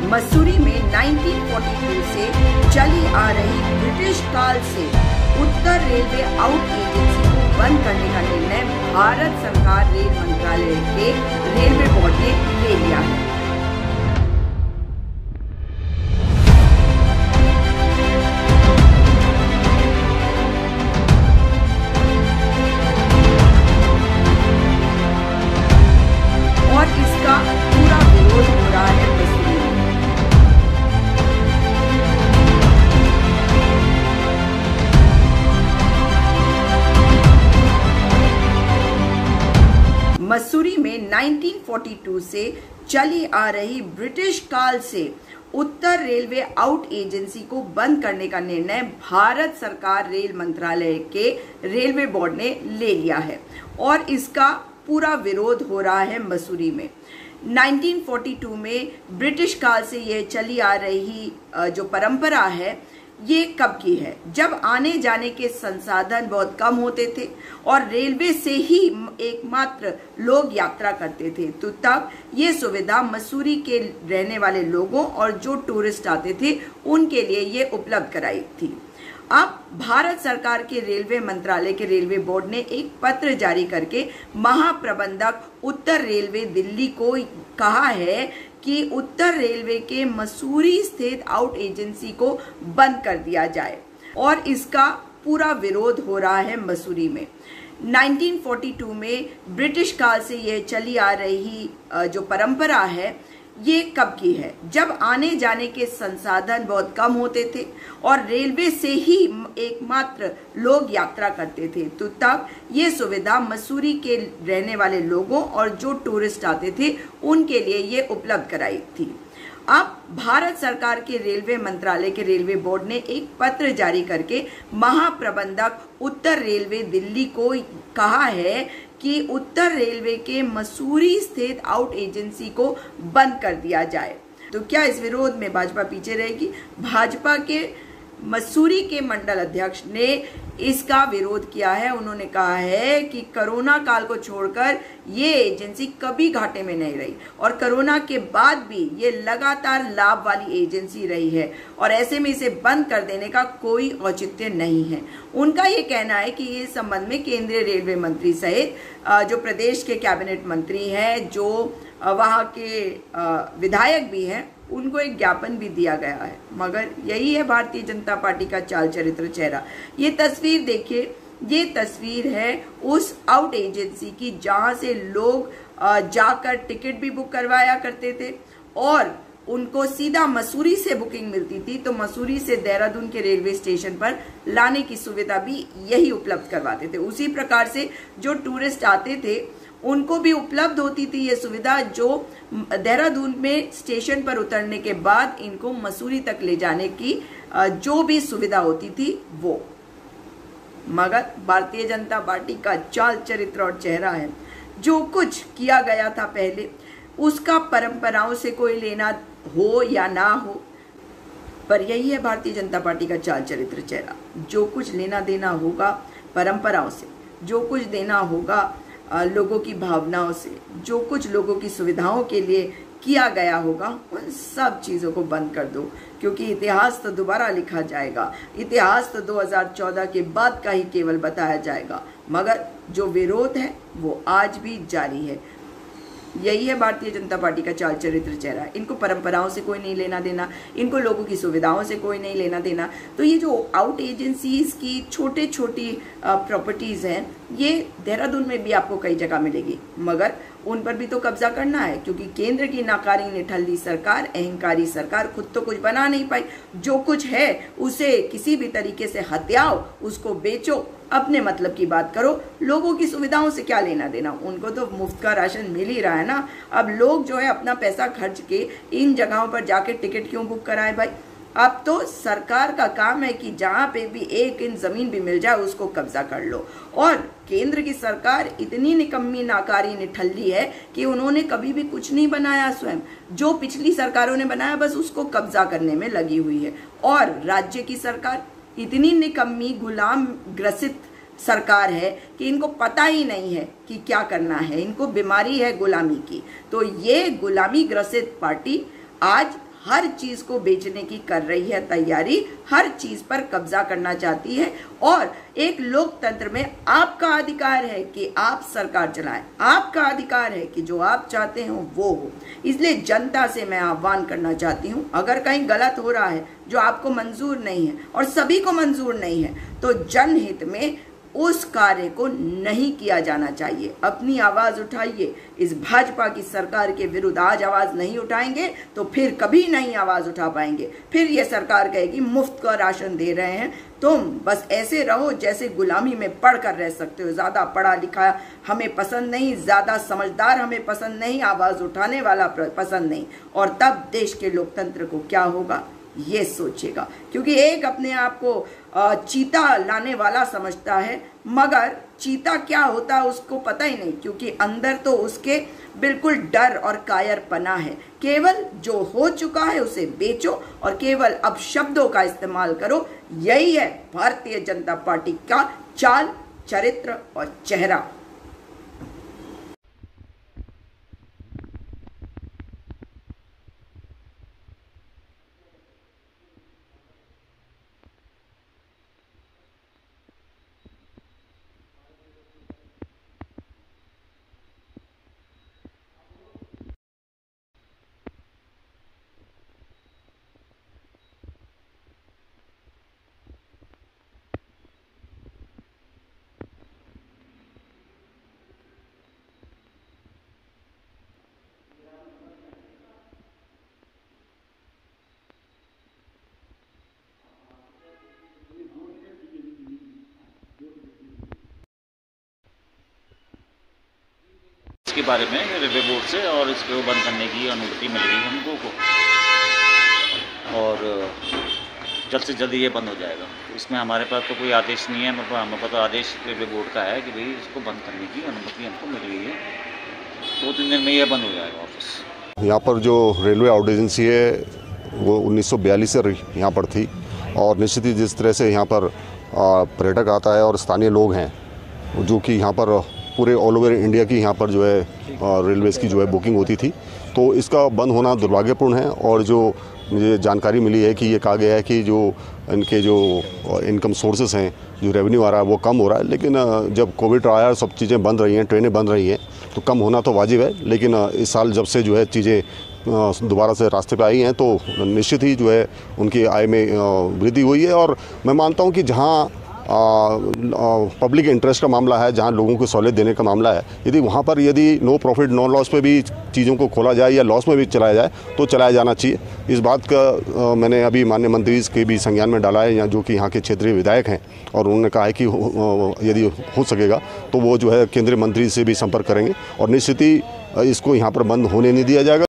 मसूरी में 1942 से चली आ रही ब्रिटिश काल से उत्तर रेलवे आउट एजेंसी को बंद करने का निर्णय भारत सरकार रेल मंत्रालय के रेलवे बोर्ड ने ले लिया है। और इसका पूरा विरोध हो रहा है मसूरी में 1942 से चली आ रही ब्रिटिश काल से उत्तर रेलवे आउट एजेंसी को बंद करने का निर्णय भारत सरकार रेल मंत्रालय के रेलवे बोर्ड ने ले लिया है और इसका पूरा विरोध हो रहा है मसूरी में। 1942 में ब्रिटिश काल से ये चली आ रही जो परंपरा है ये कब की है, जब आने जाने के संसाधन बहुत कम होते थे और रेलवे से ही एकमात्र लोग यात्रा करते थे, तो तब ये सुविधा मसूरी के रहने वाले लोगों और जो टूरिस्ट आते थे उनके लिए ये उपलब्ध कराई थी। अब भारत सरकार के रेलवे मंत्रालय के रेलवे बोर्ड ने एक पत्र जारी करके महाप्रबंधक उत्तर रेलवे दिल्ली को कहा है कि उत्तर रेलवे के मसूरी स्थित आउट एजेंसी को बंद कर दिया जाए और इसका पूरा विरोध हो रहा है मसूरी में। 1942 में ब्रिटिश काल से ये चली आ रही जो परंपरा है ये कब की है, जब आने जाने के संसाधन बहुत कम होते थे और रेलवे से ही एकमात्र लोग यात्रा करते थे, तो तब ये सुविधा मसूरी के रहने वाले लोगों और जो टूरिस्ट आते थे उनके लिए ये उपलब्ध कराई थी। अब भारत सरकार के रेलवे मंत्रालय के रेलवे बोर्ड ने एक पत्र जारी करके महाप्रबंधक उत्तर रेलवे दिल्ली को कहा है कि उत्तर रेलवे के मसूरी स्थित आउट एजेंसी को बंद कर दिया जाए। तो क्या इस विरोध में भाजपा पीछे रहेगी? भाजपा के मसूरी के मंडल अध्यक्ष ने इसका विरोध किया है। उन्होंने कहा है कि कोरोना काल को छोड़कर ये एजेंसी कभी घाटे में नहीं रही और कोरोना के बाद भी ये लगातार लाभ वाली एजेंसी रही है और ऐसे में इसे बंद कर देने का कोई औचित्य नहीं है। उनका ये कहना है कि इस संबंध में केंद्रीय रेलवे मंत्री सहित जो प्रदेश के कैबिनेट मंत्री हैं, जो वहाँ के विधायक भी हैं, उनको एक ज्ञापन भी दिया गया है। मगर यही है भारतीय जनता पार्टी का चाल चरित्र चेहरा। ये तस्वीर देखिए, ये तस्वीर है उस आउट एजेंसी की जहां से लोग जाकर टिकट भी बुक करवाया करते थे और उनको सीधा मसूरी से बुकिंग मिलती थी, तो मसूरी से देहरादून के रेलवे स्टेशन पर लाने की सुविधा भी यही उपलब्ध करवाते थे। उसी प्रकार से जो टूरिस्ट आते थे उनको भी उपलब्ध होती थी ये सुविधा, जो देहरादून में स्टेशन पर उतरने के बाद इनको मसूरी तक ले जाने की जो भी सुविधा होती थी वो। मगर भारतीय जनता पार्टी का चाल चरित्र और चेहरा है, जो कुछ किया गया था पहले उसका परंपराओं से कोई लेना हो या ना हो, पर यही है भारतीय जनता पार्टी का चाल चरित्र चेहरा। जो कुछ लेना देना होगा परंपराओं से, जो कुछ देना होगा लोगों की भावनाओं से, जो कुछ लोगों की सुविधाओं के लिए किया गया होगा, उन सब चीज़ों को बंद कर दो, क्योंकि इतिहास तो दोबारा लिखा जाएगा। इतिहास तो 2014 के बाद का ही केवल बताया जाएगा, मगर जो विरोध है वो आज भी जारी है। यही है भारतीय जनता पार्टी का चाल चरित्र चेहरा। इनको परंपराओं से कोई नहीं लेना देना, इनको लोगों की सुविधाओं से कोई नहीं लेना देना। तो ये जो आउट एजेंसीज की छोटे छोटी प्रॉपर्टीज हैं, ये देहरादून में भी आपको कई जगह मिलेगी, मगर उन पर भी तो कब्जा करना है, क्योंकि केंद्र की नाकारी निठल्ली सरकार, अहंकारी सरकार खुद तो कुछ बना नहीं पाई। जो कुछ है उसे किसी भी तरीके से हत्याओ, उसको बेचो, अपने मतलब की बात करो। लोगों की सुविधाओं से क्या लेना देना, उनको तो मुफ्त का राशन मिल ही रहा है ना। अब लोग जो है अपना पैसा खर्च के इन जगहों पर जाके टिकट क्यों बुक कराए भाई? अब तो सरकार का काम है कि जहां पे भी एक इंच जमीन भी मिल जाए उसको कब्जा कर लो। और केंद्र की सरकार इतनी निकम्मी, नाकारी, निठल्ली है कि उन्होंने कभी भी कुछ नहीं बनाया स्वयं। जो पिछली सरकारों ने बनाया बस उसको कब्जा करने में लगी हुई है। और राज्य की सरकार इतनी निकम्मी, गुलाम ग्रसित सरकार है कि इनको पता ही नहीं है कि क्या करना है। इनको बीमारी है गुलामी की। तो ये गुलामी ग्रसित पार्टी आज हर चीज को बेचने की कर रही है तैयारी, हर चीज पर कब्जा करना चाहती है। और एक लोकतंत्र में आपका अधिकार है कि आप सरकार चलाएं, आपका अधिकार है कि जो आप चाहते हो वो हो। इसलिए जनता से मैं आह्वान करना चाहती हूं, अगर कहीं गलत हो रहा है जो आपको मंजूर नहीं है और सभी को मंजूर नहीं है, तो जनहित में उस कार्य को नहीं किया जाना चाहिए। अपनी आवाज उठाइए। इस भाजपा की सरकार के विरुद्ध आज आवाज नहीं उठाएंगे तो फिर कभी नहीं आवाज उठा पाएंगे। फिर ये सरकार कहेगी मुफ्त का राशन दे रहे हैं, तुम बस ऐसे रहो जैसे गुलामी में पढ़ कर रह सकते हो। ज्यादा पढ़ा लिखा हमें पसंद नहीं, ज्यादा समझदार हमें पसंद नहीं, आवाज उठाने वाला पसंद नहीं। और तब देश के लोकतंत्र को क्या होगा ये सोचेगा, क्योंकि एक अपने आप को चीता लाने वाला समझता है, मगर चीता क्या होता है उसको पता ही नहीं, क्योंकि अंदर तो उसके बिल्कुल डर और कायरपना है। केवल जो हो चुका है उसे बेचो और केवल अब शब्दों का इस्तेमाल करो। यही है भारतीय जनता पार्टी का चाल, चरित्र और चेहरा। इसके बारे में रेलवे बोर्ड से और इसको बंद करने की अनुमति मिल गई हम लोगों को, और जल्द से जल्द ये बंद हो जाएगा। इसमें हमारे पास तो कोई आदेश नहीं है, हमारे पास तो आदेश रेलवे बोर्ड का है कि भाई इसको बंद करने की अनुमति हमको मिल गई है। 2-3 दिन में ये बंद हो जाएगा ऑफिस। यहाँ पर जो रेलवे आउट एजेंसी है वो 1942 से यहाँ पर थी, और निश्चित ही जिस तरह से यहाँ पर पर्यटक आता है और स्थानीय लोग हैं जो कि यहाँ पर पूरे ऑल ओवर इंडिया की यहाँ पर जो है रेलवेज़ की जो है बुकिंग होती थी, तो इसका बंद होना दुर्भाग्यपूर्ण है। और जो मुझे जानकारी मिली है कि ये कहा गया है कि जो इनके जो इनकम सोर्सेस हैं, जो रेवेन्यू आ रहा है वो कम हो रहा है। लेकिन जब कोविड आया, सब चीज़ें बंद रही हैं, ट्रेनें बंद रही हैं, तो कम होना तो वाजिब है। लेकिन इस साल जब से जो है चीज़ें दोबारा से रास्ते पे आई हैं, तो निश्चित ही जो है उनकी आय में वृद्धि हुई है। और मैं मानता हूँ कि जहाँ पब्लिक इंटरेस्ट का मामला है, जहां लोगों को सहूलियत देने का मामला है, यदि वहां पर यदि नो प्रॉफिट नो लॉस पे भी चीज़ों को खोला जाए या लॉस में भी चलाया जाए तो चलाया जाना चाहिए। इस बात का मैंने अभी माननीय मंत्री के भी संज्ञान में डाला है, या जो कि यहाँ के क्षेत्रीय विधायक हैं, और उन्होंने कहा है कि यदि हो सकेगा तो वो जो है केंद्रीय मंत्री से भी संपर्क करेंगे और निश्चित ही इसको यहाँ पर बंद होने नहीं दिया जाएगा।